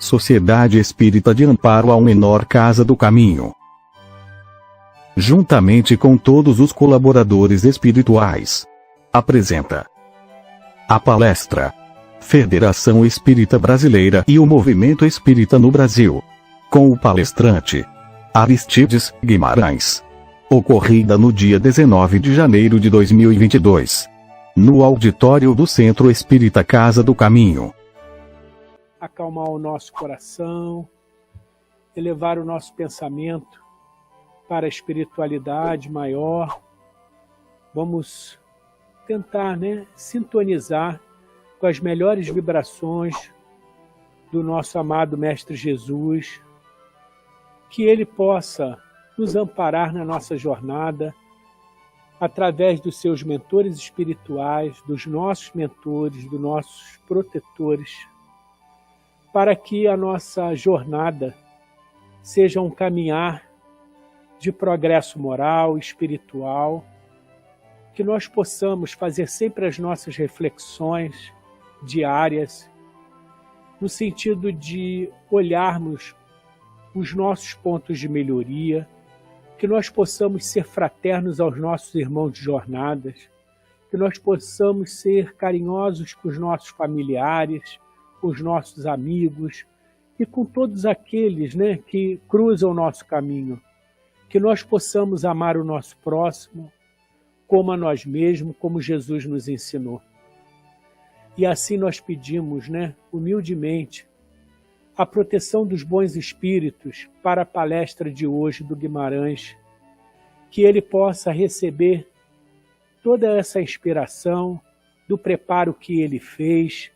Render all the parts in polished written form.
Sociedade Espírita de Amparo ao Menor Casa do Caminho. Juntamente com todos os colaboradores espirituais, apresenta a palestra Federação Espírita Brasileira e o Movimento Espírita no Brasil, com o palestrante Aristides Guimarães. Ocorrida no dia 19 de janeiro de 2022, no auditório do Centro Espírita Casa do Caminho. Acalmar o nosso coração, elevar o nosso pensamento para a espiritualidade maior. Vamos tentar, sintonizar com as melhores vibrações do nosso amado Mestre Jesus, que Ele possa nos amparar na nossa jornada, através dos seus mentores espirituais, dos nossos mentores, dos nossos protetores, para que a nossa jornada seja um caminhar de progresso moral, espiritual, que nós possamos fazer sempre as nossas reflexões diárias, no sentido de olharmos os nossos pontos de melhoria, que nós possamos ser fraternos aos nossos irmãos de jornadas, que nós possamos ser carinhosos com os nossos familiares, com os nossos amigos e com todos aqueles que cruzam o nosso caminho, que nós possamos amar o nosso próximo como a nós mesmos, como Jesus nos ensinou. E assim nós pedimos, humildemente, a proteção dos bons espíritos para a palestra de hoje do Guimarães, que ele possa receber toda essa inspiração do preparo que ele fez,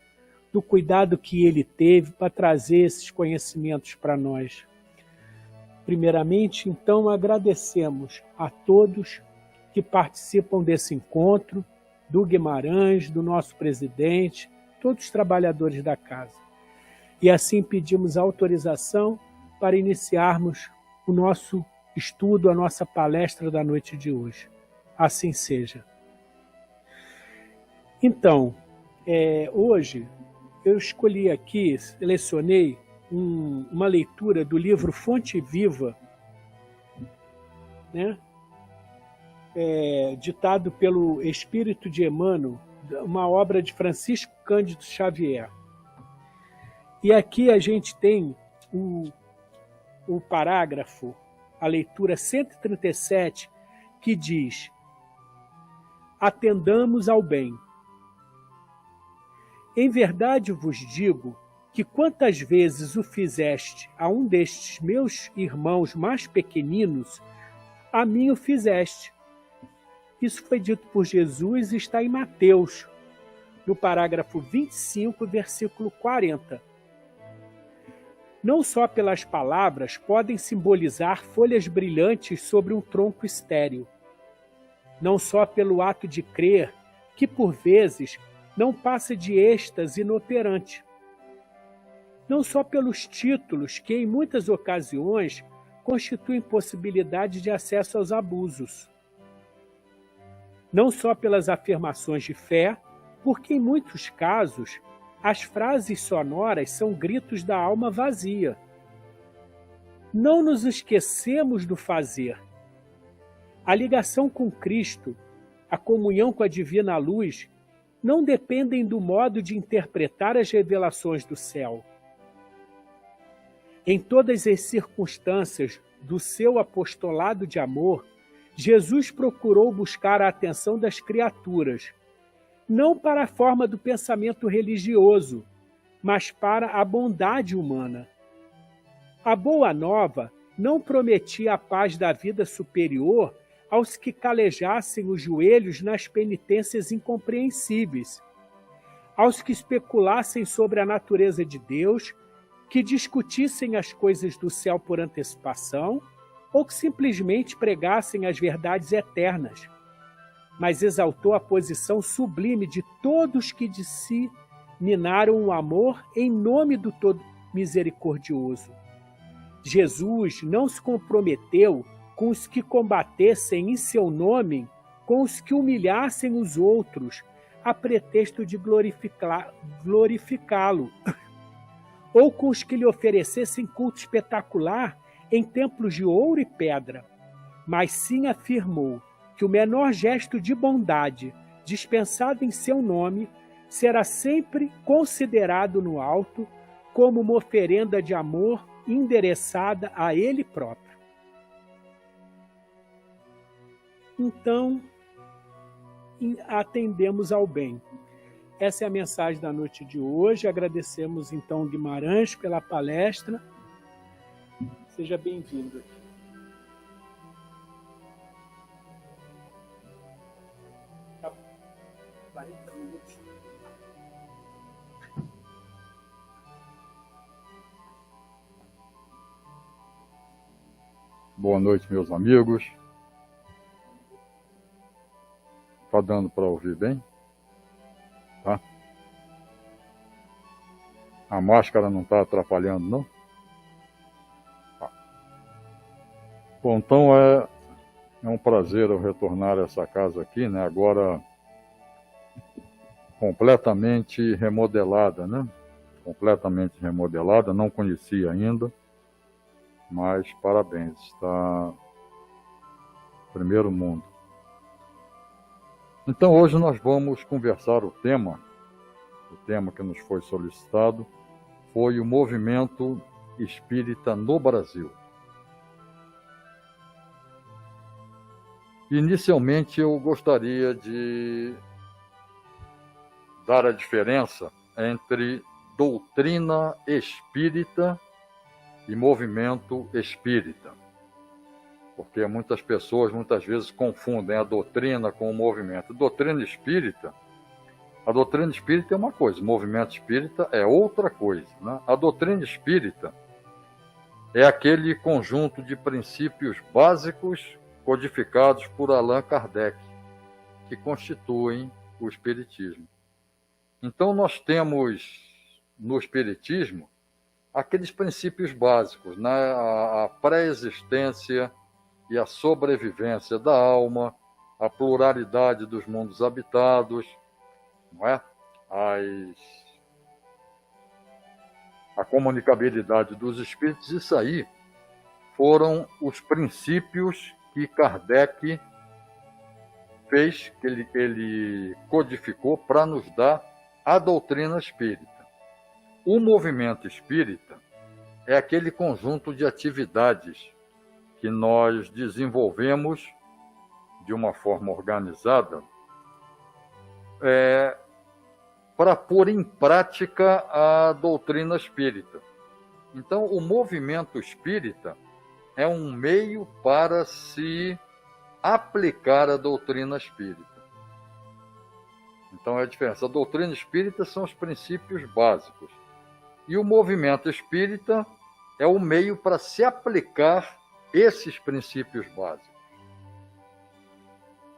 do cuidado que ele teve para trazer esses conhecimentos para nós. Primeiramente, então, agradecemos a todos que participam desse encontro, do Guimarães, do nosso presidente, todos os trabalhadores da casa. E assim pedimos autorização para iniciarmos o nosso estudo, a nossa palestra da noite de hoje. Assim seja. Então, hoje eu escolhi aqui, selecionei uma leitura do livro Fonte Viva, ditado pelo Espírito de Emmanuel, uma obra de Francisco Cândido Xavier. E aqui a gente tem o parágrafo, a leitura 137, que diz: atendamos ao bem. Em verdade vos digo que quantas vezes o fizeste a um destes meus irmãos mais pequeninos, a mim o fizeste. Isso foi dito por Jesus e está em Mateus, no parágrafo 25, versículo 40. Não só pelas palavras podem simbolizar folhas brilhantes sobre um tronco estéril. Não só pelo ato de crer, que por vezes não passa de êxtase inoperante. Não só pelos títulos, que em muitas ocasiões constituem possibilidade de acesso aos abusos. Não só pelas afirmações de fé, porque em muitos casos as frases sonoras são gritos da alma vazia. Não nos esquecemos do fazer. A ligação com Cristo, a comunhão com a divina luz, não dependem do modo de interpretar as revelações do céu. Em todas as circunstâncias do seu apostolado de amor, Jesus procurou buscar a atenção das criaturas, não para a forma do pensamento religioso, mas para a bondade humana. A Boa Nova não prometia a paz da vida superior aos que calejassem os joelhos nas penitências incompreensíveis, aos que especulassem sobre a natureza de Deus, que discutissem as coisas do céu por antecipação, ou que simplesmente pregassem as verdades eternas, mas exaltou a posição sublime de todos que disseminaram o amor em nome do Todo Misericordioso. Jesus não se comprometeu com os que combatessem em seu nome, com os que humilhassem os outros, a pretexto de glorificá-lo. ou com os que lhe oferecessem culto espetacular em templos de ouro e pedra, mas sim afirmou que o menor gesto de bondade dispensado em seu nome será sempre considerado no alto como uma oferenda de amor endereçada a ele próprio. Então, atendemos ao bem. Essa é a mensagem da noite de hoje. Agradecemos então Guimarães pela palestra. Seja bem-vindo. Tá 40 minutos. Boa noite, meus amigos. Tá dando para ouvir bem? Tá? A máscara não está atrapalhando, não? Tá. Bom, então é um prazer eu retornar a essa casa aqui, né? Agora completamente remodelada, né? Completamente remodelada, não conhecia ainda, mas parabéns, está primeiro mundo. Então hoje nós vamos conversar o tema que nos foi solicitado foi o movimento espírita no Brasil. Inicialmente eu gostaria de dar a diferença entre doutrina espírita e movimento espírita. Porque muitas pessoas, muitas vezes, confundem a doutrina com o movimento. A doutrina espírita é uma coisa, o movimento espírita é outra coisa, né? A doutrina espírita é aquele conjunto de princípios básicos codificados por Allan Kardec, que constituem o espiritismo. Então nós temos no espiritismo aqueles princípios básicos, né? A pré-existência e a sobrevivência da alma, a pluralidade dos mundos habitados, não é? A comunicabilidade dos espíritos, isso aí foram os princípios que Kardec fez, que ele codificou para nos dar a doutrina espírita. O movimento espírita é aquele conjunto de atividades que nós desenvolvemos de uma forma organizada para pôr em prática a doutrina espírita. Então, o movimento espírita é um meio para se aplicar a doutrina espírita. Então, é a diferença. A doutrina espírita são os princípios básicos. E o movimento espírita é o meio para se aplicar esses princípios básicos.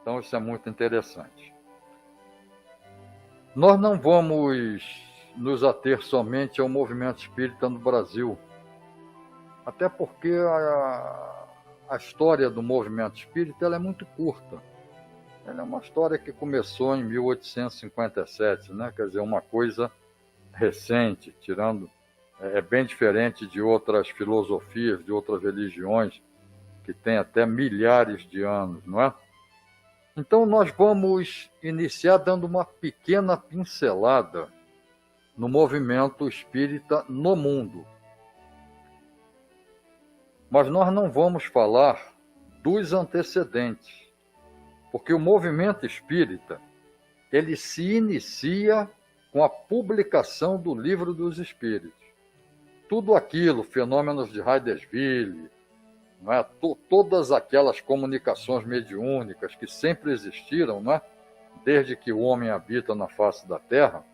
Então, isso é muito interessante. Nós não vamos nos ater somente ao movimento espírita no Brasil, até porque a história do movimento espírita ela é muito curta. Ela é uma história que começou em 1857, né? Quer dizer, uma coisa recente, é bem diferente de outras filosofias, de outras religiões, que têm até milhares de anos, não é? Então, nós vamos iniciar dando uma pequena pincelada no movimento espírita no mundo. Mas nós não vamos falar dos antecedentes, porque o movimento espírita, ele se inicia com a publicação do Livro dos Espíritos. Tudo aquilo, fenômenos de Hydesville, não é? Todas aquelas comunicações mediúnicas que sempre existiram, não é? Desde que o homem habita na face da Terra,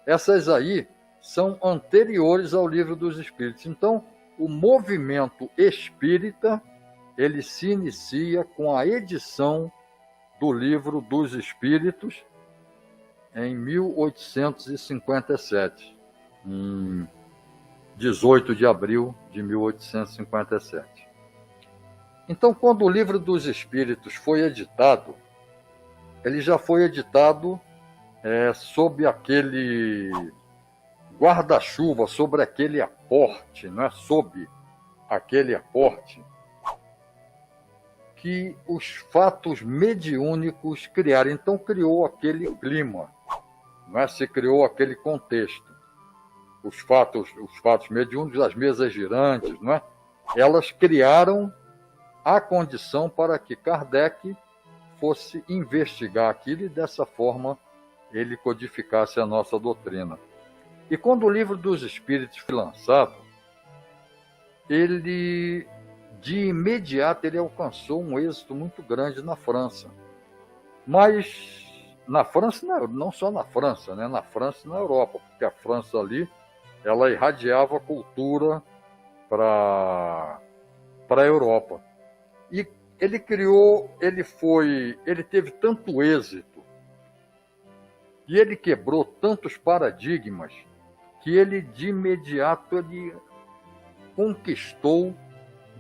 essas aí são anteriores ao Livro dos Espíritos. Então, o movimento espírita, ele se inicia com a edição do Livro dos Espíritos em 1857, em 18 de abril de 1857. Então, quando o Livro dos Espíritos foi editado, ele já foi editado sob aquele guarda-chuva sobre aquele aporte, não é? Sob aquele aporte, que os fatos mediúnicos criaram. Então criou aquele clima, não é? Se criou aquele contexto. Os fatos mediúnicos, as mesas girantes, não é? Elas criaram a condição para que Kardec fosse investigar aquilo e dessa forma ele codificasse a nossa doutrina. E quando o Livro dos Espíritos foi lançado, ele, de imediato, ele alcançou um êxito muito grande na França. Mas na França, não só na França, né? Na França e na Europa, porque a França ali, ela irradiava a cultura para a Europa. E ele teve tanto êxito, e ele quebrou tantos paradigmas, que ele de imediato ele conquistou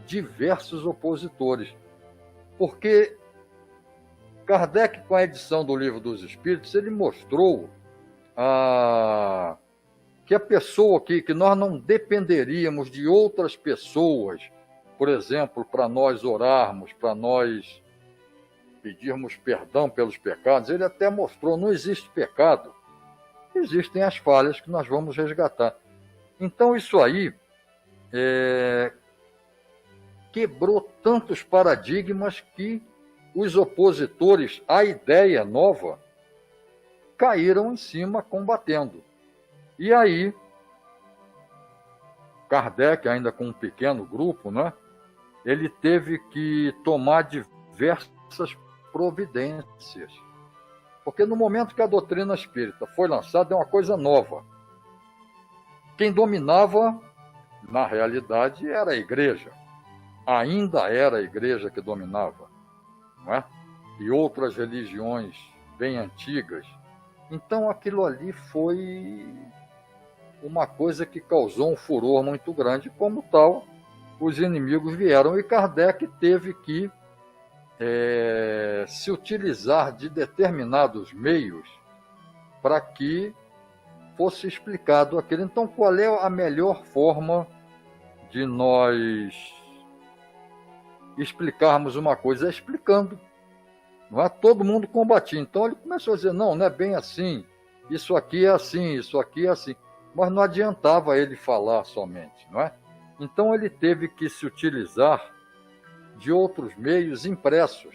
diversos opositores. Porque Kardec, com a edição do Livro dos Espíritos, ele mostrou que a pessoa que nós não dependeríamos de outras pessoas, por exemplo, para nós orarmos, para nós pedirmos perdão pelos pecados. Ele até mostrou, não existe pecado, existem as falhas que nós vamos resgatar. Então isso aí quebrou tantos paradigmas que os opositores à ideia nova caíram em cima combatendo. E aí, Kardec, ainda com um pequeno grupo, né, ele teve que tomar diversas providências. Porque no momento que a doutrina espírita foi lançada, é uma coisa nova. Quem dominava, na realidade, era a igreja. Ainda era a igreja que dominava, não é? E outras religiões bem antigas. Então aquilo ali foi uma coisa que causou um furor muito grande, como tal, os inimigos vieram e Kardec teve que se utilizar de determinados meios para que fosse explicado aquilo. Então, qual é a melhor forma de nós explicarmos uma coisa? É explicando. Não é? Todo mundo combatia. Então ele começou a dizer, não é bem assim, isso aqui é assim, isso aqui é assim. Mas não adiantava ele falar somente, não é? Então ele teve que se utilizar de outros meios impressos.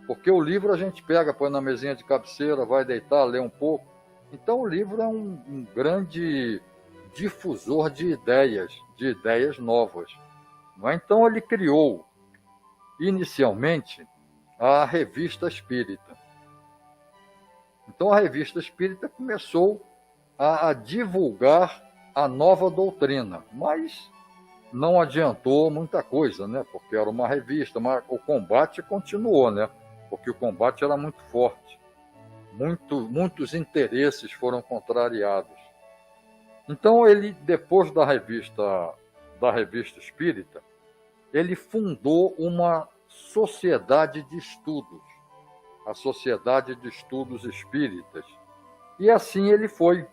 Porque o livro a gente pega, põe na mesinha de cabeceira, vai deitar, lê um pouco. Então o livro é um grande difusor de ideias novas. Não é? Então ele criou, inicialmente, a Revista Espírita. Então a Revista Espírita começou a divulgar a nova doutrina, mas não adiantou muita coisa, né? Porque era uma revista, mas o combate continuou, né? Porque o combate era muito forte. Muitos interesses foram contrariados. Então ele, depois da revista Espírita, ele fundou uma sociedade de estudos, a Sociedade de Estudos Espíritas. E assim ele foi.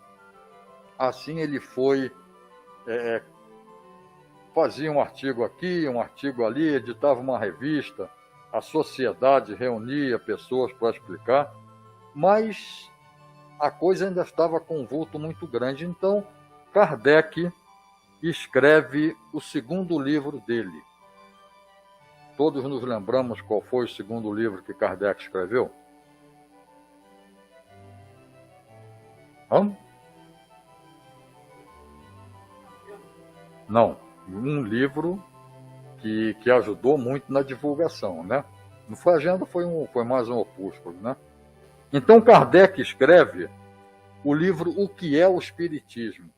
Fazia um artigo aqui, um artigo ali, editava uma revista, a sociedade reunia pessoas para explicar, mas a coisa ainda estava com um vulto muito grande. Então, Kardec escreve o segundo livro dele. Todos nos lembramos qual foi o segundo livro que Kardec escreveu? Não, um livro que ajudou muito na divulgação, né? Não foi agenda, foi mais um opúsculo, né? Então Kardec escreve o livro O que é o Espiritismo.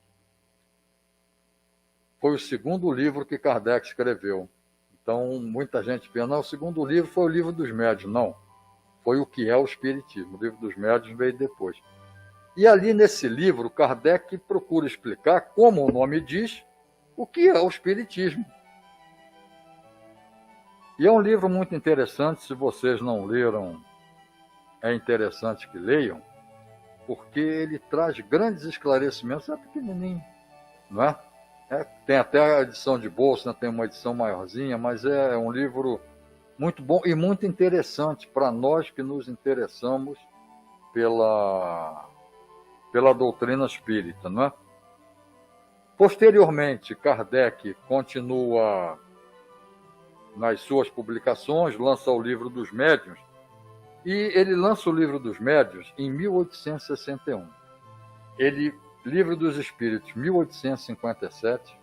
Foi o segundo livro que Kardec escreveu. Então muita gente pensa, não, o segundo livro foi o Livro dos Médiuns. Não, foi O que é o Espiritismo. O Livro dos Médiuns veio depois. E ali nesse livro, Kardec procura explicar, como o nome diz, o que é o Espiritismo. E é um livro muito interessante, se vocês não leram, é interessante que leiam, porque ele traz grandes esclarecimentos, é pequenininho, não é? Tem até a edição de bolsa, né? Tem uma edição maiorzinha, mas é um livro muito bom e muito interessante para nós que nos interessamos pela doutrina espírita, não é? Posteriormente, Kardec continua nas suas publicações, lança o Livro dos Médiuns, e ele lança o Livro dos Médiuns em 1861. Livro dos Espíritos, 1857,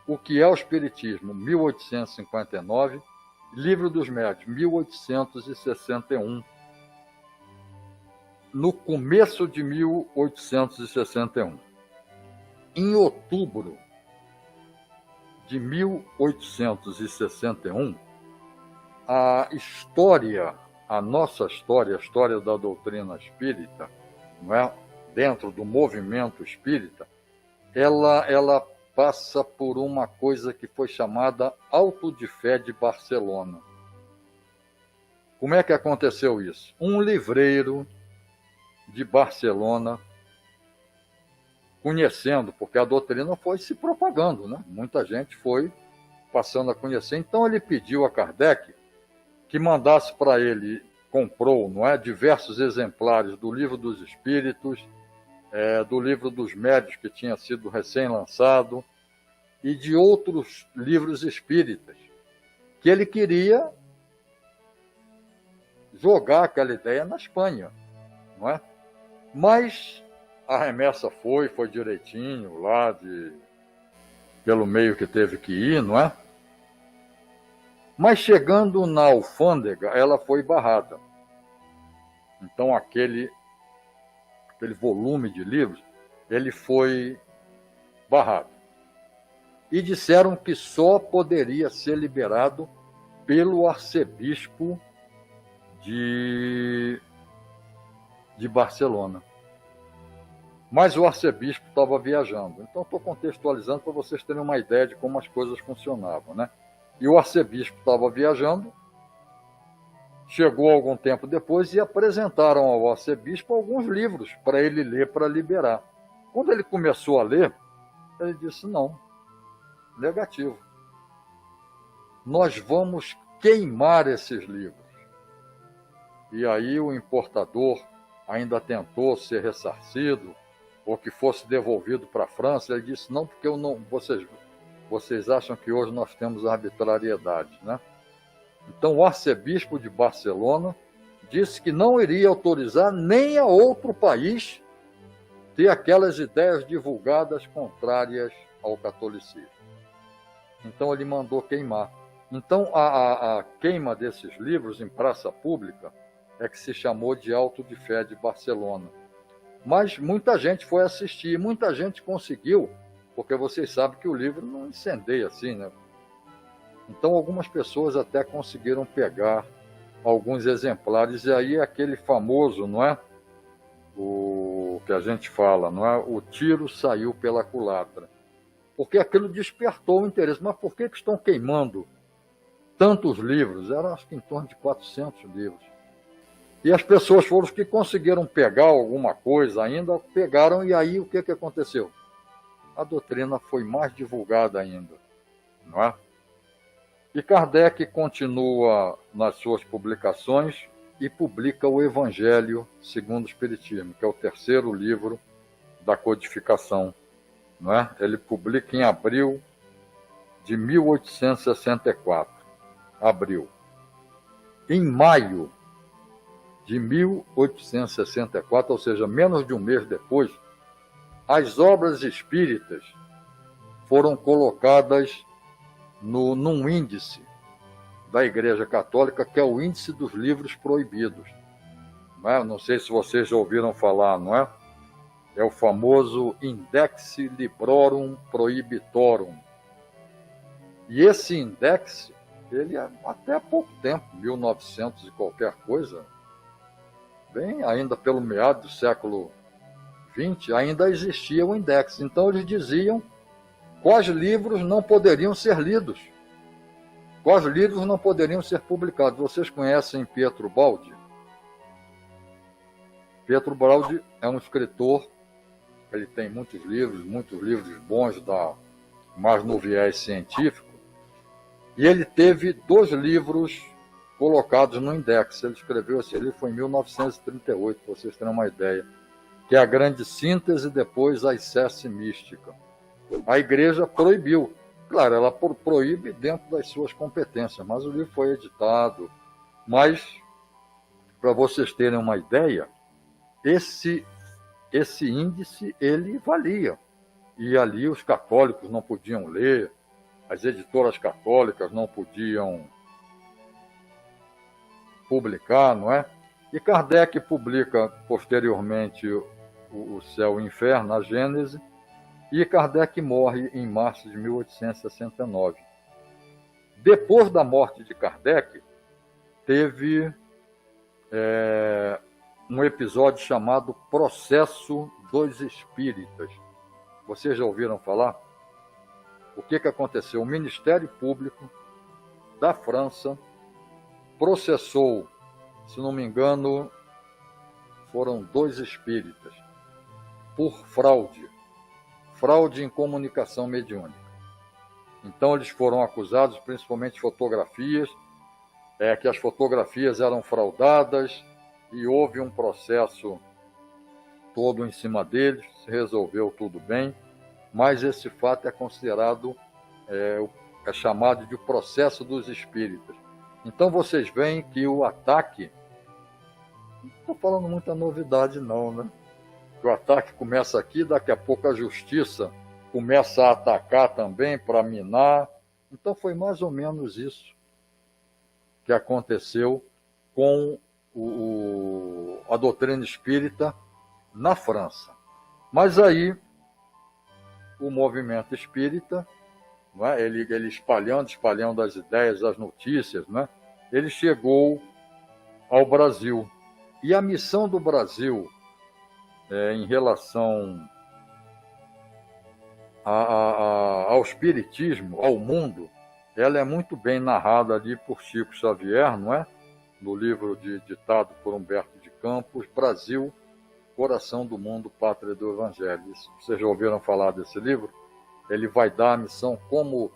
O que é o Espiritismo, 1859, Livro dos Médiuns, 1861. No começo de 1861. Em outubro de 1861, a nossa história, a história da doutrina espírita, não é? Dentro do movimento espírita, ela passa por uma coisa que foi chamada Auto de Fé de Barcelona. Como é que aconteceu isso? Um livreiro de Barcelona, conhecendo, porque a doutrina foi se propagando, né? Muita gente foi passando a conhecer. Então ele pediu a Kardec que mandasse para ele, comprou, não é, diversos exemplares do Livro dos Espíritos, do Livro dos Médiuns, que tinha sido recém-lançado, e de outros livros espíritas, que ele queria jogar aquela ideia na Espanha, não é? Mas a remessa foi direitinho lá, pelo meio que teve que ir, não é? Mas chegando na alfândega, ela foi barrada. Então aquele volume de livros, ele foi barrado. E disseram que só poderia ser liberado pelo arcebispo de Barcelona. Mas o arcebispo estava viajando. Então estou contextualizando para vocês terem uma ideia de como as coisas funcionavam, né? E o arcebispo estava viajando, chegou algum tempo depois e apresentaram ao arcebispo alguns livros para ele ler, para liberar. Quando ele começou a ler, ele disse: não, negativo. Nós vamos queimar esses livros. E aí o importador ainda tentou ser ressarcido, ou que fosse devolvido para a França. Ele disse: não, porque vocês acham que hoje nós temos arbitrariedade, né? Então o arcebispo de Barcelona disse que não iria autorizar nem a outro país ter aquelas ideias divulgadas contrárias ao catolicismo. Então ele mandou queimar. Então a queima desses livros em praça pública é que se chamou de Auto de Fé de Barcelona. Mas muita gente foi assistir, muita gente conseguiu, porque vocês sabem que o livro não incendeia assim, né? Então algumas pessoas até conseguiram pegar alguns exemplares, e aí aquele famoso, não é? O que a gente fala, não é? O tiro saiu pela culatra. Porque aquilo despertou o interesse. Mas por que estão queimando tantos livros? Eram, acho que, em torno de 400 livros. E as pessoas foram os que conseguiram pegar alguma coisa ainda, pegaram, e aí o que aconteceu? A doutrina foi mais divulgada ainda, não é? E Kardec continua nas suas publicações e publica o Evangelho segundo o Espiritismo, que é o terceiro livro da codificação, não é? Ele publica em abril de 1864. Abril. Em maio de 1864, ou seja, menos de um mês depois, as obras espíritas foram colocadas num índice da Igreja Católica, que é o índice dos livros proibidos. Não sei se vocês já ouviram falar, não é? É o famoso Index Librorum Prohibitorum. E esse índice, ele até há pouco tempo, 1900 e qualquer coisa, bem ainda pelo meado do século XX, ainda existia o índice. Então eles diziam quais livros não poderiam ser lidos, quais livros não poderiam ser publicados. Vocês conhecem Pietro Baldi? Pietro Braudi é um escritor, ele tem muitos livros bons, mais no viés científico, e ele teve 2 livros colocados no Index. Ele escreveu esse livro foi em 1938, para vocês terem uma ideia, que é A Grande Síntese e depois A Icesse Mística. A igreja proibiu. Claro, ela proíbe dentro das suas competências, mas o livro foi editado. Mas, para vocês terem uma ideia, esse índice, ele valia. E ali os católicos não podiam ler, as editoras católicas não podiam publicar, não é? E Kardec publica posteriormente o Céu e o Inferno, a Gênese, e Kardec morre em março de 1869. Depois da morte de Kardec, teve um episódio chamado Processo dos Espíritas. Vocês já ouviram falar? O que aconteceu? O Ministério Público da França processou, se não me engano, foram 2 espíritas, por fraude em comunicação mediúnica. Então eles foram acusados, principalmente fotografias, que as fotografias eram fraudadas, e houve um processo todo em cima deles, se resolveu tudo bem, mas esse fato é considerado, é chamado de processo dos espíritas. Então vocês veem que o ataque, não estou falando muita novidade não, né? O ataque começa aqui, daqui a pouco a justiça começa a atacar também para minar. Então foi mais ou menos isso que aconteceu com a doutrina espírita na França. Mas aí o movimento espírita, não é? ele espalhando as ideias, as notícias, não é? Ele chegou ao Brasil. E a missão do Brasil em relação ao espiritismo, ao mundo, ela é muito bem narrada ali por Chico Xavier, não é? No livro ditado por Humberto de Campos, Brasil, Coração do Mundo, Pátria do Evangelho. Vocês já ouviram falar desse livro? Ele vai dar a missão, como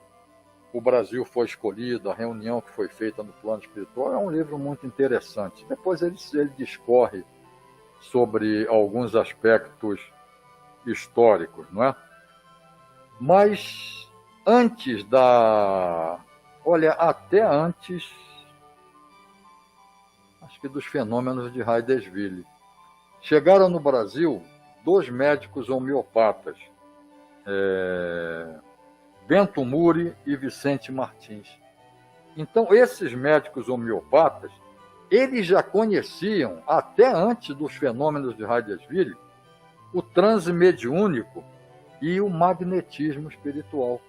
o Brasil foi escolhido, a reunião que foi feita no plano espiritual. É um livro muito interessante. Depois ele discorre sobre alguns aspectos históricos, não é? Mas antes até antes, acho que dos fenômenos de Hydesville, chegaram no Brasil 2 médicos homeopatas, Bento Muri e Vicente Martins. Então, esses médicos homeopatas, eles já conheciam, até antes dos fenômenos de Hydesville, o transe mediúnico e o magnetismo espiritual.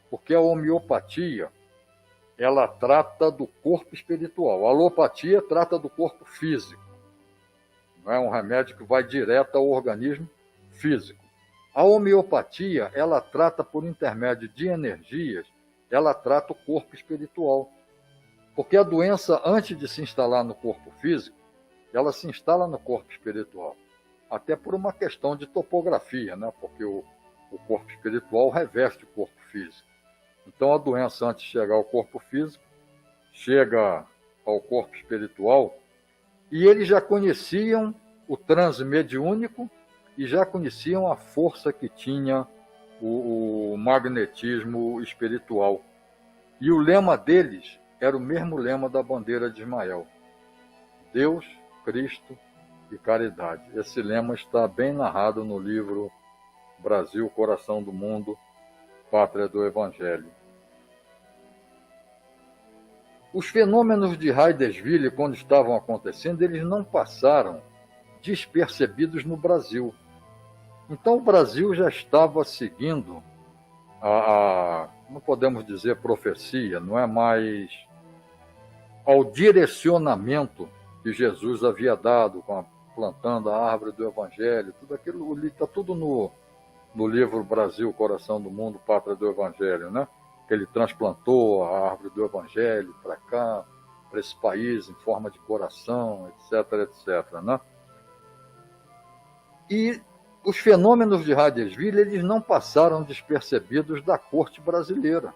Porque a homeopatia, ela trata do corpo espiritual. A alopatia trata do corpo físico. Não é um remédio que vai direto ao organismo físico. A homeopatia, ela trata por intermédio de energias, ela trata o corpo espiritual. Porque a doença, antes de se instalar no corpo físico, ela se instala no corpo espiritual. Até por uma questão de topografia, né? Porque o corpo espiritual reveste o corpo físico. Então a doença, antes de chegar ao corpo físico, chega ao corpo espiritual, e eles já conheciam o transe mediúnico e já conheciam a força que tinha o magnetismo espiritual. E o lema deles era o mesmo lema da bandeira de Ismael: Deus, Cristo e caridade. Esse lema está bem narrado no livro Brasil, Coração do Mundo, Pátria do Evangelho. Os fenômenos de Hydesville, quando estavam acontecendo, eles não passaram despercebidos no Brasil. Então o Brasil já estava seguindo não podemos dizer profecia, não é mais ao direcionamento que Jesus havia dado, plantando a árvore do Evangelho, tudo aquilo está tudo no livro Brasil, Coração do Mundo, Pátria do Evangelho, né? Que ele transplantou a árvore do Evangelho para cá, para esse país, em forma de coração, etc, etc, né? E os fenômenos de Hydesville, eles não passaram despercebidos da corte brasileira.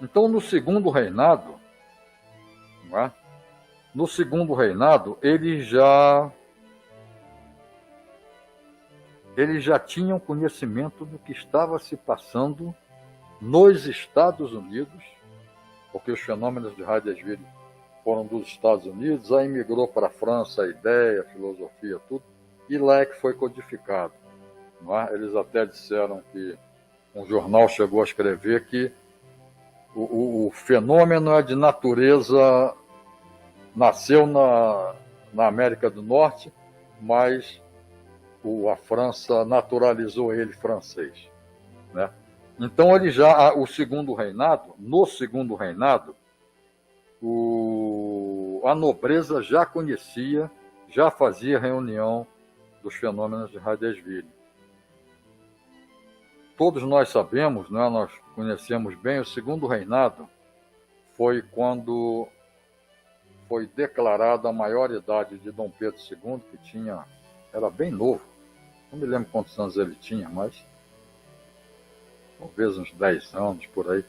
Então, no segundo reinado, não é? No segundo reinado, eles já tinham conhecimento do que estava se passando nos Estados Unidos, porque os fenômenos de Hydesville foram dos Estados Unidos, aí migrou para a França a ideia, a filosofia, tudo, e lá é que foi codificado. Não é? Eles até disseram que um jornal chegou a escrever que o fenômeno é de natureza, nasceu na América do Norte, mas a França naturalizou ele francês, né? Então ele já, no segundo reinado, a nobreza já conhecia, já fazia reunião dos fenômenos de Hydesville. Todos nós sabemos, né, nós conhecemos bem, o segundo reinado foi quando foi declarada a maioridade de Dom Pedro II, que era bem novo, não me lembro quantos anos ele tinha, mas talvez uns 10 anos, por aí.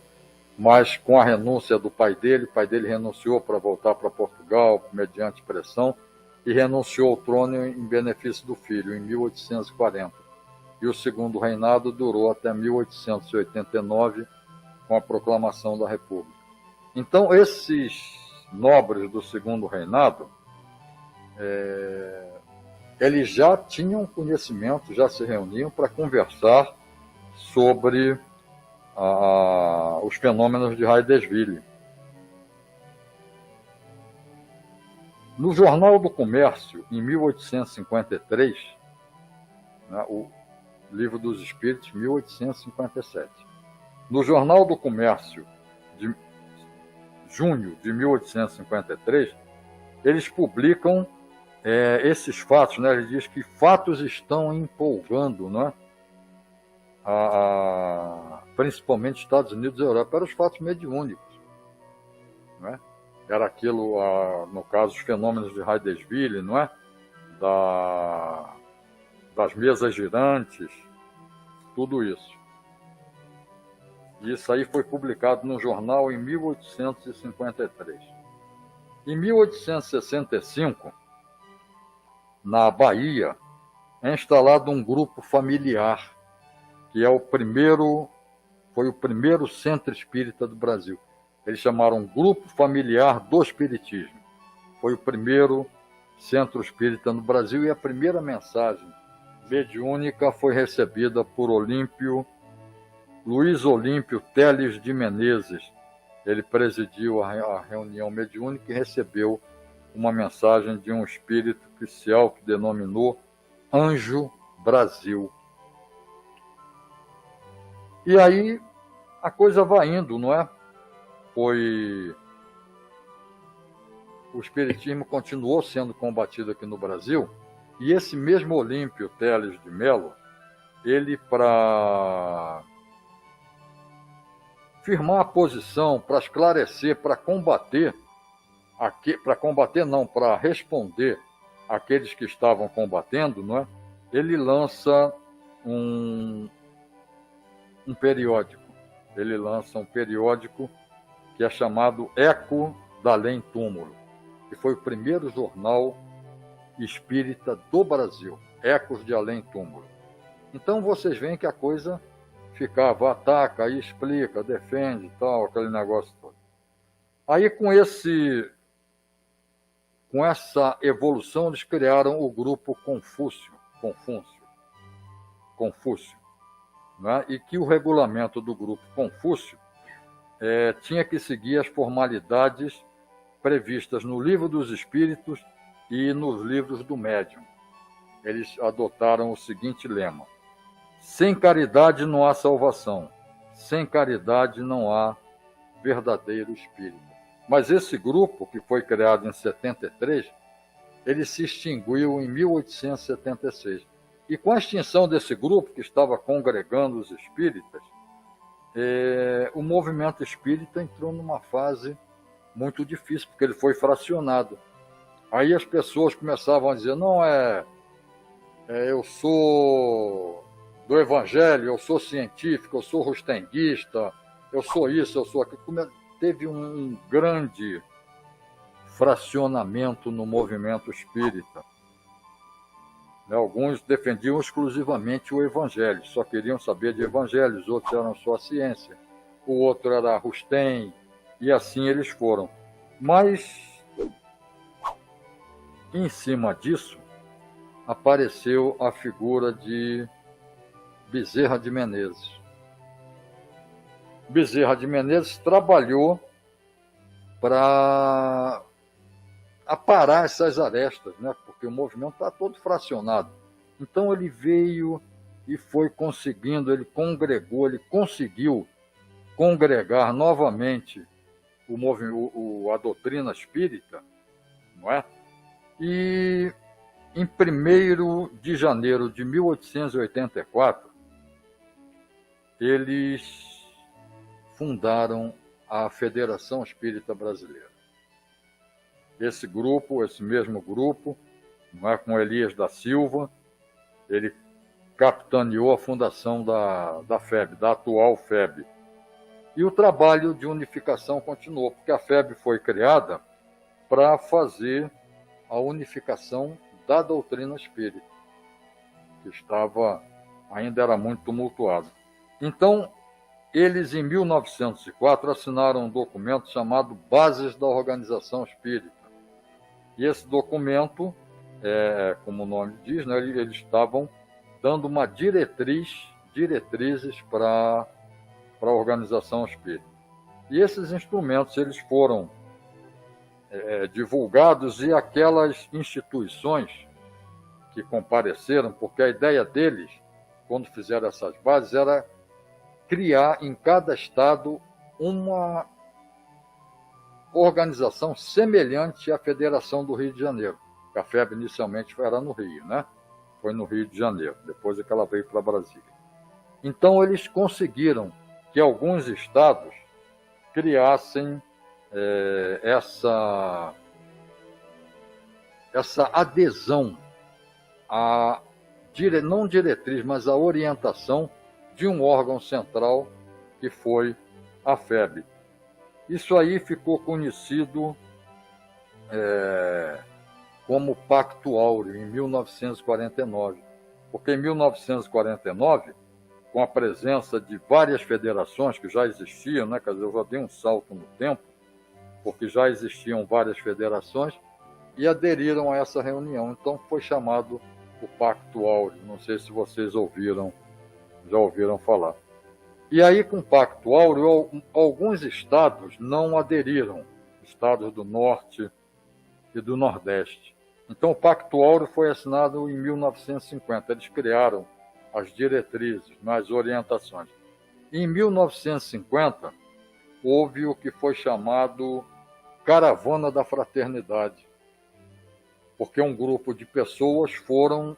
Mas com a renúncia do pai dele, o pai dele renunciou para voltar para Portugal, mediante pressão, e renunciou ao trono em benefício do filho, em 1840. E o segundo reinado durou até 1889, com a proclamação da República. Então, esses nobres do segundo reinado, eles já tinham conhecimento, já se reuniam para conversar sobre os fenômenos de Hydesville. No Jornal do Comércio, em 1853, né, o Livro dos Espíritos, 1857. No Jornal do Comércio, de junho de 1853, eles publicam esses fatos, né? Ele diz que fatos estão empolgando, né? Principalmente Estados Unidos e Europa, eram os fatos mediúnicos, né? Era aquilo, no caso, os fenômenos de Hydesville, não é? Das mesas girantes, tudo isso. Isso aí foi publicado no jornal em 1853. Em 1865, na Bahia, é instalado um grupo familiar, que foi o primeiro centro espírita do Brasil. Eles chamaram Grupo Familiar do Espiritismo. Foi o primeiro centro espírita no Brasil e a primeira mensagem mediúnica foi recebida por Luiz Olímpio Teles de Menezes. Ele presidiu a reunião mediúnica e recebeu uma mensagem de um espírito oficial que denominou Anjo Brasil. E aí a coisa vai indo, não é? O espiritismo continuou sendo combatido aqui no Brasil, e esse mesmo Olímpio Teles de Melo, ele, para firmar a posição, para esclarecer, para responder àqueles que estavam combatendo, não é? Ele lança um periódico. Ele lança um periódico que é chamado Eco da Além Túmulo, que foi o primeiro jornal espírita do Brasil, Ecos de Além Túmulo. Então vocês veem que a coisa ficava, ataca, aí explica, defende, tal, aquele negócio todo. Aí com essa evolução eles criaram o grupo Confúcio, né? E que o regulamento do grupo Confúcio tinha que seguir as formalidades previstas no Livro dos Espíritos e nos livros do médium. Eles adotaram o seguinte lema: sem caridade não há salvação, sem caridade não há verdadeiro espírito. Mas esse grupo, que foi criado em 73, ele se extinguiu em 1876. E com a extinção desse grupo, que estava congregando os espíritas, o movimento espírita entrou numa fase muito difícil, porque ele foi fracionado. Aí as pessoas começavam a dizer, não, eu sou do Evangelho, eu sou científico, eu sou rustenguista, eu sou isso, eu sou aquilo. Teve um grande fracionamento no movimento espírita. Alguns defendiam exclusivamente o Evangelho, só queriam saber de Evangelho, os outros eram só a ciência, o outro era Rustem, e assim eles foram. Mas, em cima disso, apareceu a figura de Bezerra de Menezes. Bezerra de Menezes trabalhou para aparar essas arestas, né? Porque o movimento está todo fracionado. Então ele veio e foi conseguindo, ele congregou, ele conseguiu congregar novamente a doutrina espírita, não é? E em 1º de janeiro de 1884, eles fundaram a Federação Espírita Brasileira. Esse mesmo grupo, não é, com Elias da Silva, ele capitaneou a fundação da FEB, da atual FEB. E o trabalho de unificação continuou, porque a FEB foi criada para fazer a unificação da doutrina espírita, que ainda era muito tumultuado. Então, eles, em 1904, assinaram um documento chamado Bases da Organização Espírita. E esse documento, como o nome diz, né, eles estavam dando uma diretrizes para a organização espírita. E esses instrumentos eles foram divulgados, e aquelas instituições que compareceram, porque a ideia deles, quando fizeram essas bases, era criar em cada estado uma organização semelhante à Federação do Rio de Janeiro. A FEB inicialmente era no Rio, né? Foi no Rio de Janeiro, depois é que ela veio para Brasília. Então eles conseguiram que alguns estados criassem essa adesão à não diretriz, mas à orientação de um órgão central, que foi a FEB. Isso aí ficou conhecido como Pacto Áureo, em 1949. Porque em 1949, com a presença de várias federações que já existiam, né? Quer dizer, eu já dei um salto no tempo, porque já existiam várias federações, e aderiram a essa reunião. Então foi chamado o Pacto Áureo. Não sei se vocês já ouviram falar. E aí, com o Pacto Áureo, alguns estados não aderiram, estados do Norte e do Nordeste. Então, o Pacto Áureo foi assinado em 1950. Eles criaram as diretrizes, as orientações. Em 1950, houve o que foi chamado Caravana da Fraternidade, porque um grupo de pessoas foram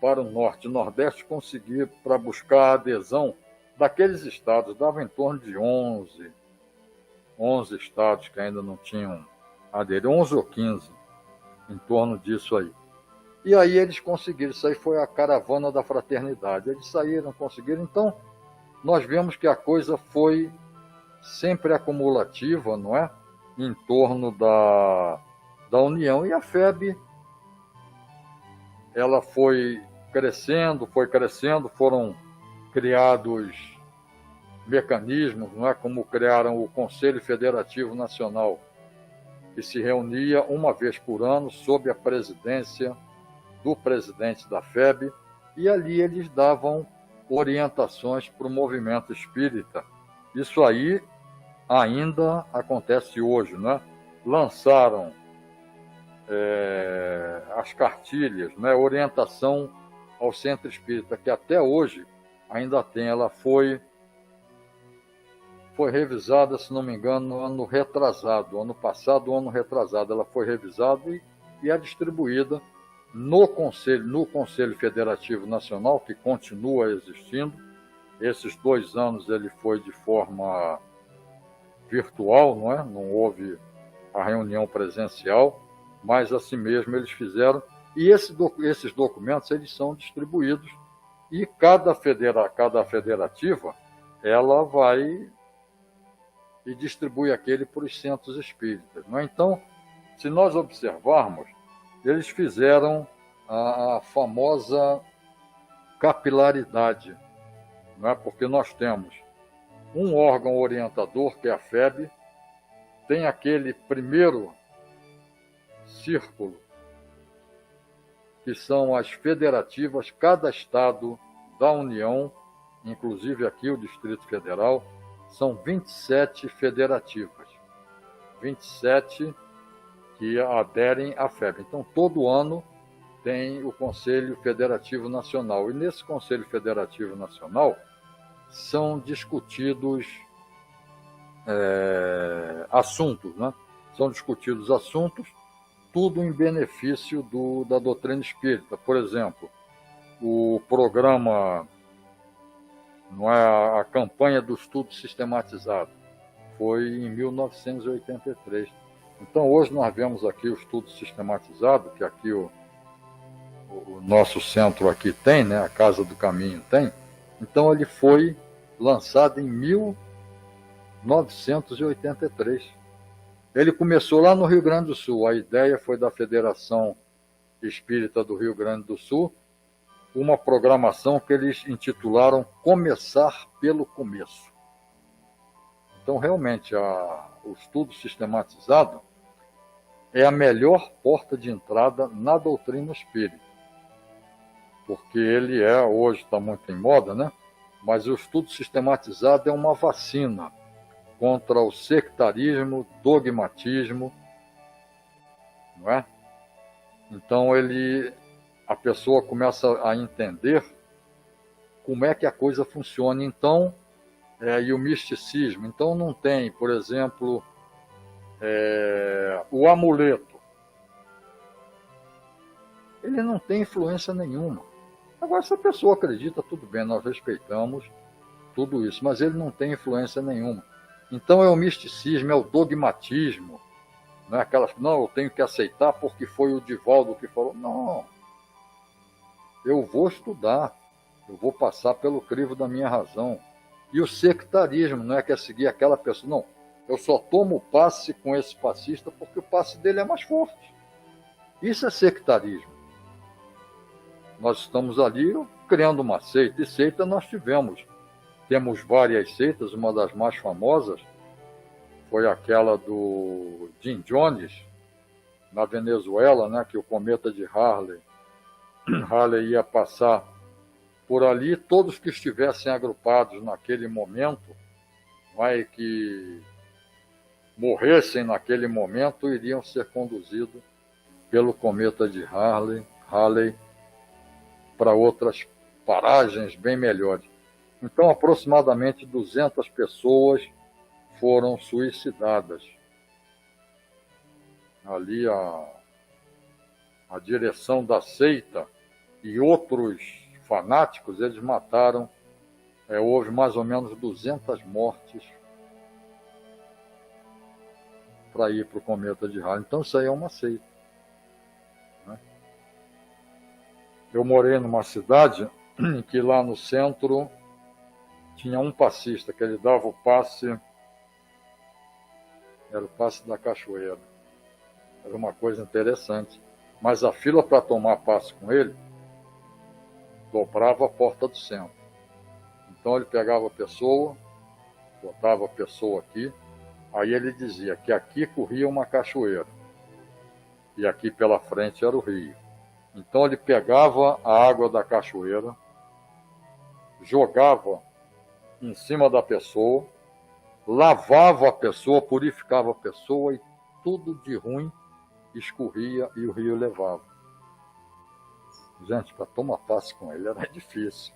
para o Norte e Nordeste conseguir, para buscar a adesão daqueles estados. Dava em torno de 11 estados que ainda não tinham aderido, 11 ou 15, em torno disso aí. E aí eles conseguiram, isso aí foi a Caravana da Fraternidade. Eles saíram, conseguiram. Então, nós vemos que a coisa foi sempre acumulativa, não é? Em torno da União. E a FEB, ela foi crescendo, foram criados mecanismos, não é? Como criaram o Conselho Federativo Nacional, que se reunia uma vez por ano sob a presidência do presidente da FEB, e ali eles davam orientações para o movimento espírita. Isso aí ainda acontece hoje, né? Lançaram as cartilhas, né? Orientação ao Centro Espírita, que até hoje ainda tem. Ela foi revisada, se não me engano, no ano retrasado, ano retrasado, ela foi revisada e é distribuída no Conselho Federativo Nacional, que continua existindo. Esses 2 anos ele foi de forma virtual, não houve a reunião presencial, mas assim mesmo eles fizeram. E esses documentos eles são distribuídos e cada federativa ela vai e distribui aquele para os centros espíritas. Não é? Então, se nós observarmos, eles fizeram a famosa capilaridade, não é? Porque nós temos um órgão orientador, que é a FEB, tem aquele primeiro círculo, que são as federativas, cada estado da União, inclusive aqui o Distrito Federal, são 27 federativas, 27 que aderem à FEB. Então, todo ano tem o Conselho Federativo Nacional. E nesse Conselho Federativo Nacional são discutidos assuntos, né? São discutidos assuntos, tudo em benefício da doutrina espírita. Por exemplo, o programa, não é, a campanha do estudo sistematizado, foi em 1983. Então, hoje nós vemos aqui o estudo sistematizado, que aqui o nosso centro aqui tem, né, a Casa do Caminho tem. Então, ele foi lançado em 1983. Ele começou lá no Rio Grande do Sul. A ideia foi da Federação Espírita do Rio Grande do Sul, uma programação que eles intitularam Começar pelo Começo. Então, realmente, o estudo sistematizado é a melhor porta de entrada na doutrina espírita. Porque ele hoje está muito em moda, né? Mas o estudo sistematizado é uma vacina contra o sectarismo, dogmatismo, não é? Então, a pessoa começa a entender como é que a coisa funciona. Então, e o misticismo. Então, não tem, por exemplo, o amuleto. Ele não tem influência nenhuma. Agora, se a pessoa acredita, tudo bem, nós respeitamos tudo isso, mas ele não tem influência nenhuma. Então, é o misticismo, é o dogmatismo. Não é aquelas, não, eu tenho que aceitar porque foi o Divaldo que falou. Não. Eu vou estudar, eu vou passar pelo crivo da minha razão. E o sectarismo não é que é seguir aquela pessoa, não. Eu só tomo passe com esse passista porque o passe dele é mais forte. Isso é sectarismo. Nós estamos ali criando uma seita, e seita nós temos várias seitas, uma das mais famosas foi aquela do Jim Jones, na Venezuela, né, que o cometa de Halley ia passar por ali, todos que estivessem agrupados naquele momento, que morressem naquele momento, iriam ser conduzidos pelo cometa de Halley para outras paragens bem melhores. Então, aproximadamente 200 pessoas foram suicidadas. Ali a direção da seita e outros fanáticos, eles mataram, houve mais ou menos 200 mortes para ir para o cometa de Halley. Então, isso aí é uma seita. Né? Eu morei numa cidade em que lá no centro tinha um passista, que ele dava o passe, era o passe da cachoeira. Era uma coisa interessante. Mas a fila para tomar passe com ele dobrava a porta do centro. Então ele pegava a pessoa, botava a pessoa aqui, aí ele dizia que aqui corria uma cachoeira e aqui pela frente era o rio. Então ele pegava a água da cachoeira, jogava em cima da pessoa, lavava a pessoa, purificava a pessoa e tudo de ruim escorria e o rio levava. Gente, para tomar passe com ele era difícil.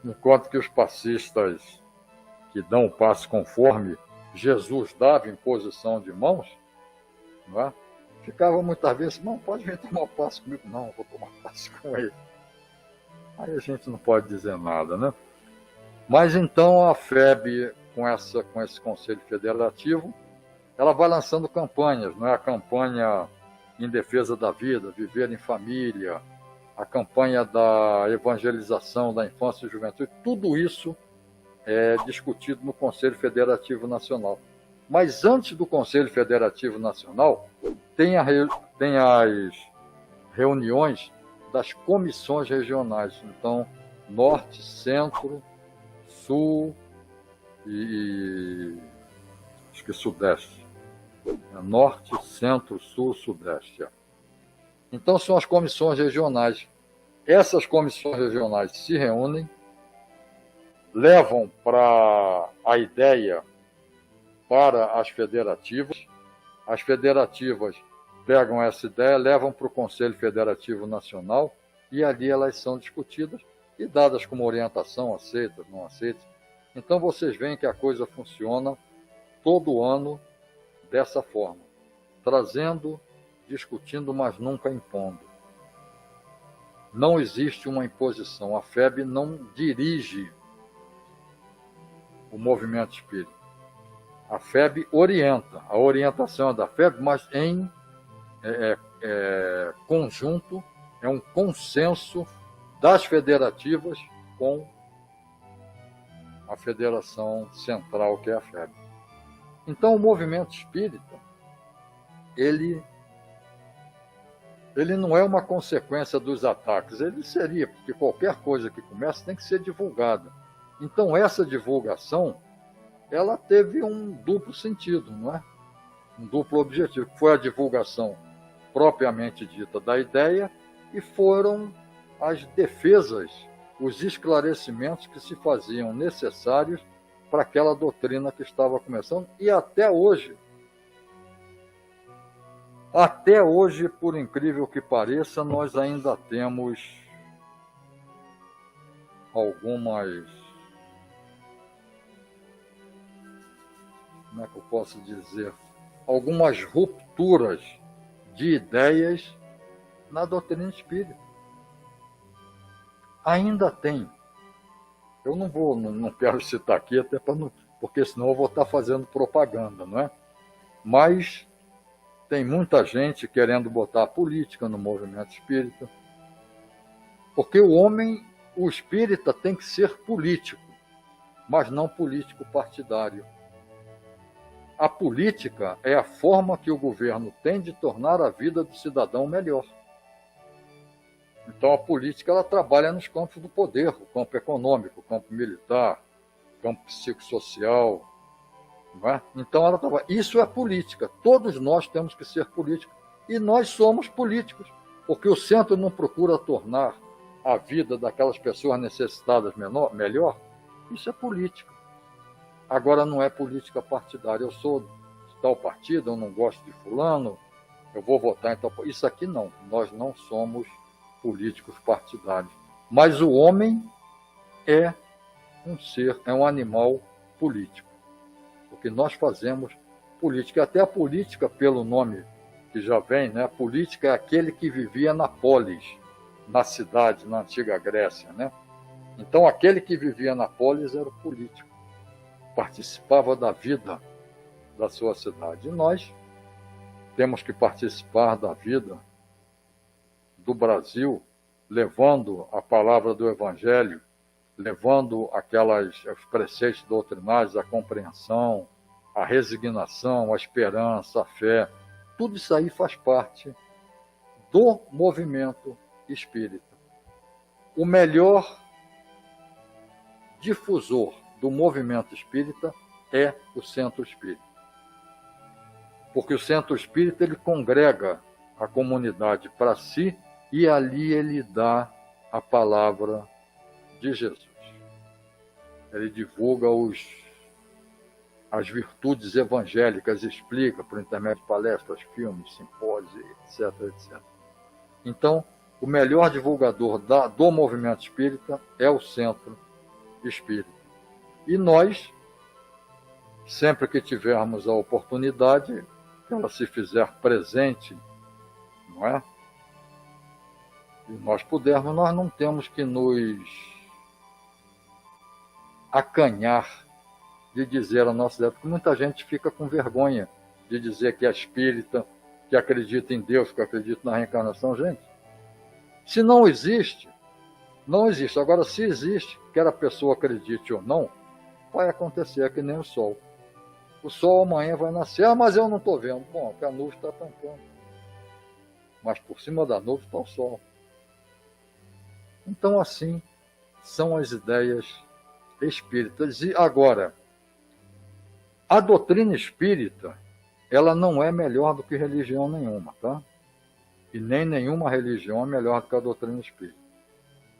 Enquanto que os passistas que dão o passe conforme Jesus dava em posição de mãos, não é? Ficava muitas vezes, não, pode vir tomar passe comigo. Não, vou tomar passe com ele. Aí a gente não pode dizer nada, né? Mas então a FEB, com esse Conselho Federativo, ela vai lançando campanhas, não é? A campanha em defesa da vida, viver em família, a campanha da evangelização da infância e juventude, tudo isso é discutido no Conselho Federativo Nacional. Mas antes do Conselho Federativo Nacional, tem as reuniões das comissões regionais. Então, Norte, Centro, Sul e acho que Sudeste. Norte, Centro, Sul, Sudeste. Então, são as comissões regionais. Essas comissões regionais se reúnem, levam a ideia para as federativas pegam essa ideia, levam para o Conselho Federativo Nacional e ali elas são discutidas e dadas como orientação, aceitas, não aceitas. Então vocês veem que a coisa funciona todo ano dessa forma, trazendo, discutindo, mas nunca impondo. Não existe uma imposição. A FEB não dirige o movimento espírita. A FEB orienta. A orientação é da FEB, mas em conjunto, é um consenso das federativas com a Federação Central, que é a FEB. Então, o movimento espírita, ele não é uma consequência dos ataques, ele seria, porque qualquer coisa que começa tem que ser divulgada. Então, essa divulgação, ela teve um duplo sentido, não é? Um duplo objetivo, que foi a divulgação propriamente dita da ideia e foram as defesas, os esclarecimentos que se faziam necessários para aquela doutrina que estava começando. E até hoje, por incrível que pareça, nós ainda temos algumas, como é que eu posso dizer, algumas rupturas de ideias na doutrina espírita. Ainda tem. Eu não quero citar aqui, até porque senão eu vou estar fazendo propaganda, não é? Mas tem muita gente querendo botar a política no movimento espírita, porque o espírita tem que ser político, mas não político partidário. A política é a forma que o governo tem de tornar a vida do cidadão melhor. Então a política ela trabalha nos campos do poder, o campo econômico, o campo militar, o campo psicossocial, não é? Então ela trabalha. Isso é política. Todos nós temos que ser políticos. E nós somos políticos, porque o centro não procura tornar a vida daquelas pessoas necessitadas melhor. Isso é política. Agora não é política partidária. Eu sou de tal partido, eu não gosto de fulano, eu vou votar em tal partido. Isso aqui não. Nós não somos políticos partidários. Mas o homem é um ser, é um animal político. Porque nós fazemos política. Até a política, pelo nome que já vem, né? A política é aquele que vivia na polis, na cidade, na antiga Grécia, né? Então aquele que vivia na polis era o político. Participava da vida da sua cidade. E nós temos que participar da vida do Brasil, levando a palavra do Evangelho, levando os preceitos doutrinários, a compreensão, a resignação, a esperança, a fé. Tudo isso aí faz parte do movimento espírita. O melhor difusor do movimento espírita é o centro espírita. Porque o centro espírita ele congrega a comunidade para si e ali ele dá a palavra de Jesus. Ele divulga as virtudes evangélicas, explica por intermédio de palestras, filmes, simpósios, etc, etc. Então, o melhor divulgador do movimento espírita é o centro espírita. E nós, sempre que tivermos a oportunidade, que ela se fizer presente, não é? E nós pudermos, nós não temos que nos acanhar de dizer a nossa ideia, porque muita gente fica com vergonha de dizer que é espírita, que acredita em Deus, que acredita na reencarnação, gente. Se não existe, não existe. Agora, se existe, quer a pessoa acredite ou não, vai acontecer que nem o Sol. O Sol amanhã vai nascer, mas eu não estou vendo. Bom, porque a nuvem está tampando. Mas por cima da nuvem está o Sol. Então, assim, são as ideias espíritas. E agora, a doutrina espírita, ela não é melhor do que religião nenhuma, tá? E nem nenhuma religião é melhor do que a doutrina espírita.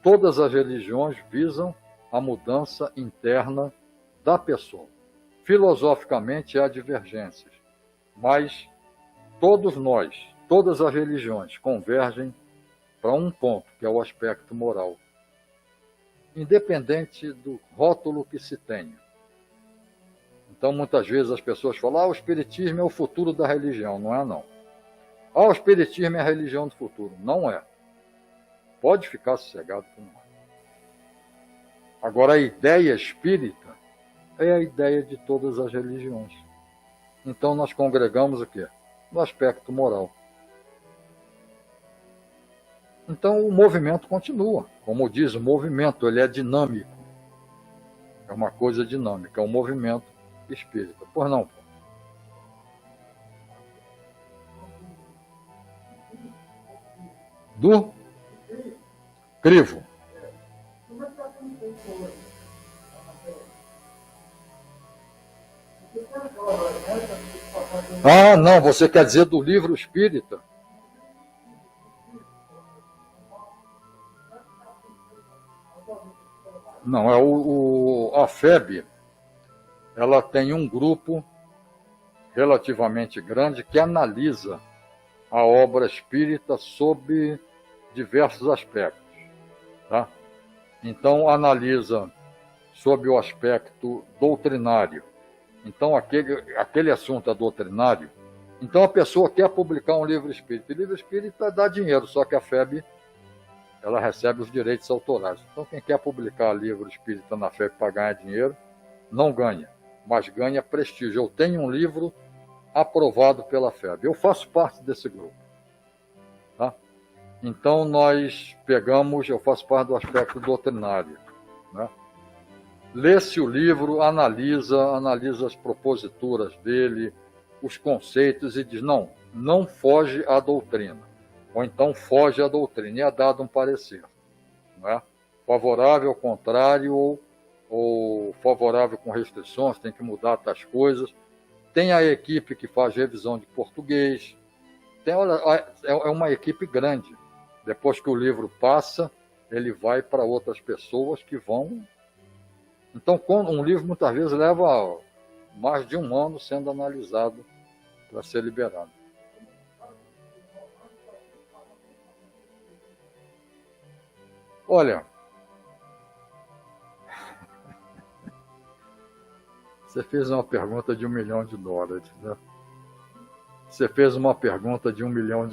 Todas as religiões visam a mudança interna da pessoa. Filosoficamente há divergências, mas todos nós, todas as religiões convergem para um ponto, que é o aspecto moral. Independente do rótulo que se tenha. Então, muitas vezes as pessoas falam, o espiritismo é o futuro da religião. Não é, não. O espiritismo é a religião do futuro. Não é. Pode ficar sossegado que não é. Agora, a ideia espírita é a ideia de todas as religiões. Então, nós congregamos o quê? No aspecto moral. Então, o movimento continua. Como diz o movimento, ele é dinâmico. É uma coisa dinâmica, é um movimento espírita. Pois não? Do crivo. Ah, não, você quer dizer do livro espírita? Não, é a FEB, ela tem um grupo relativamente grande que analisa a obra espírita sob diversos aspectos. Tá? Então, analisa sob o aspecto doutrinário. Então, aquele assunto é doutrinário. Então, a pessoa quer publicar um livro espírita. O livro espírita dá dinheiro, só que a FEB ela recebe os direitos autorais. Então, quem quer publicar livro espírita na FEB para ganhar dinheiro, não ganha, mas ganha prestígio. Eu tenho um livro aprovado pela FEB. Eu faço parte desse grupo. Tá? Então, nós pegamos, eu faço parte do aspecto doutrinário. Né? Lê-se o livro, analisa as proposituras dele, os conceitos e diz, não foge à doutrina. Ou então foge à doutrina, e é dado um parecer. Não é? Favorável, contrário, ou favorável com restrições, tem que mudar tais coisas. Tem a equipe que faz revisão de português. É uma equipe grande. Depois que o livro passa, ele vai para outras pessoas que vão... Então, um livro muitas vezes leva mais de um ano sendo analisado para ser liberado. Olha, você fez uma pergunta de $1 milhão, né? Você fez uma pergunta de $1 milhão.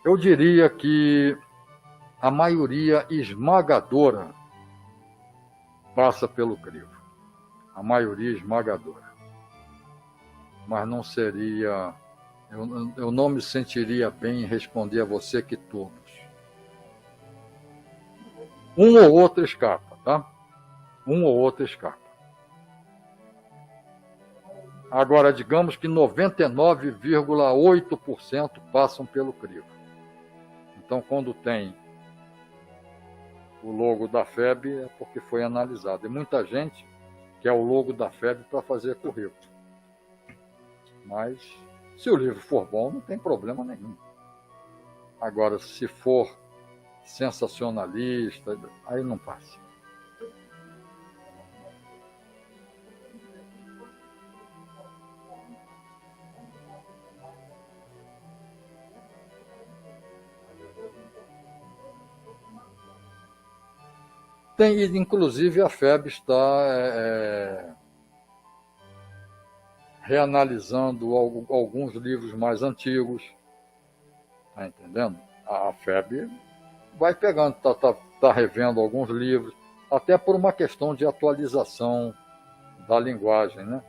Eu diria que a maioria esmagadora passa pelo crivo. A maioria esmagadora. Mas não seria... Eu não me sentiria bem em responder a você que todos. Um ou outro escapa, tá? Um ou outro escapa. Agora, digamos que 99,8% passam pelo crivo. Então, quando tem o logo da FEB, é porque foi analisado. E muita gente quer o logo da FEB para fazer currículo. Mas... se o livro for bom, não tem problema nenhum. Agora, se for sensacionalista, aí não passa. Inclusive, a FEB está... reanalisando alguns livros mais antigos, tá entendendo? A FEB vai pegando, tá revendo alguns livros, até por uma questão de atualização da linguagem, né?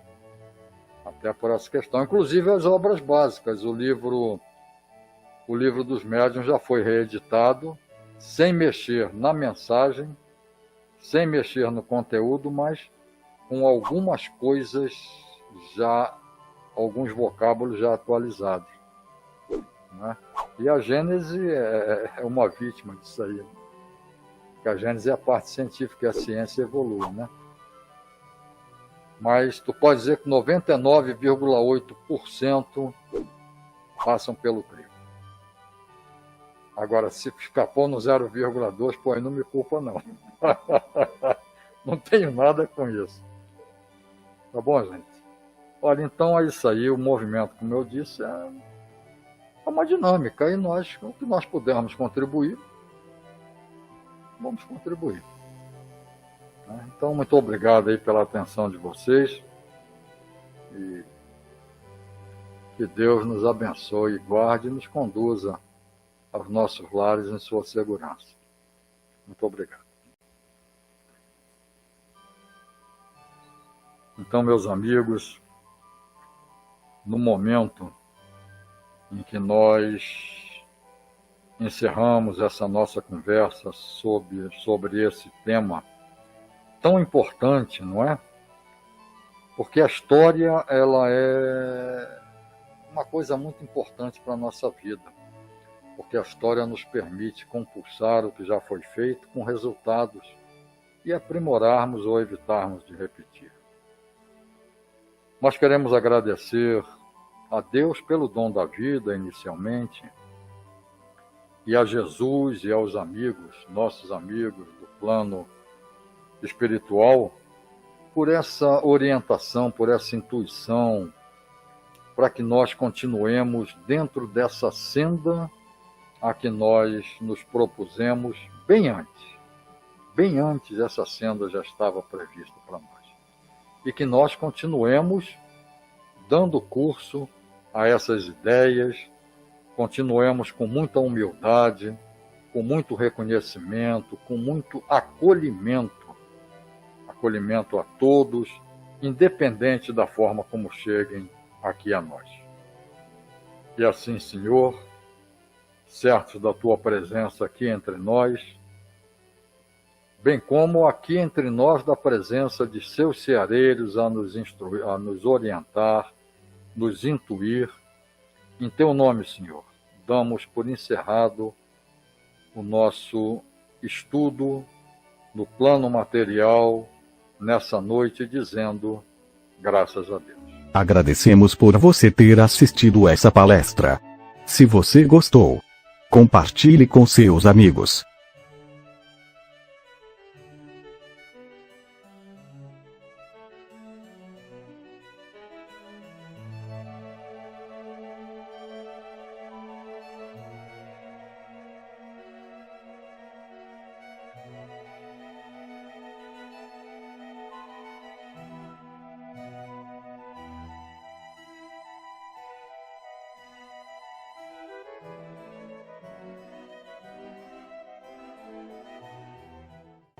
Até por essa questão. Inclusive as obras básicas. O livro dos Médiuns já foi reeditado, sem mexer na mensagem, sem mexer no conteúdo, mas com algumas coisas já, alguns vocábulos já atualizados, né? E a Gênese é uma vítima disso aí. Porque a Gênese é a parte científica e a ciência evolui, né? Mas tu pode dizer que 99,8% passam pelo crivo. Agora, se escapou no 0,2%, pô, aí não me culpa, não. Não tenho nada com isso. Tá bom, gente? Olha, então é isso aí. O movimento, como eu disse, é uma dinâmica. E nós, o que nós pudermos contribuir, vamos contribuir. Então, muito obrigado aí pela atenção de vocês. E que Deus nos abençoe, guarde e nos conduza aos nossos lares em sua segurança. Muito obrigado. Então, meus amigos, no momento em que nós encerramos essa nossa conversa sobre esse tema tão importante, não é? Porque a história, ela é uma coisa muito importante para a nossa vida. Porque a história nos permite compulsar o que já foi feito com resultados e aprimorarmos ou evitarmos de repetir. Nós queremos agradecer a Deus pelo dom da vida, inicialmente, e a Jesus e aos amigos, nossos amigos do plano espiritual, por essa orientação, por essa intuição, para que nós continuemos dentro dessa senda a que nós nos propusemos bem antes. Bem antes essa senda já estava prevista para nós. E que nós continuemos dando curso a essas ideias, continuemos com muita humildade, com muito reconhecimento, com muito acolhimento a todos, independente da forma como cheguem aqui a nós. E assim, Senhor, certos da Tua presença aqui entre nós, bem como aqui entre nós da presença de seus ceareiros a nos instruir, a nos orientar, nos intuir. Em Teu nome, Senhor, damos por encerrado o nosso estudo no plano material nessa noite, dizendo graças a Deus. Agradecemos por você ter assistido essa palestra. Se você gostou, compartilhe com seus amigos.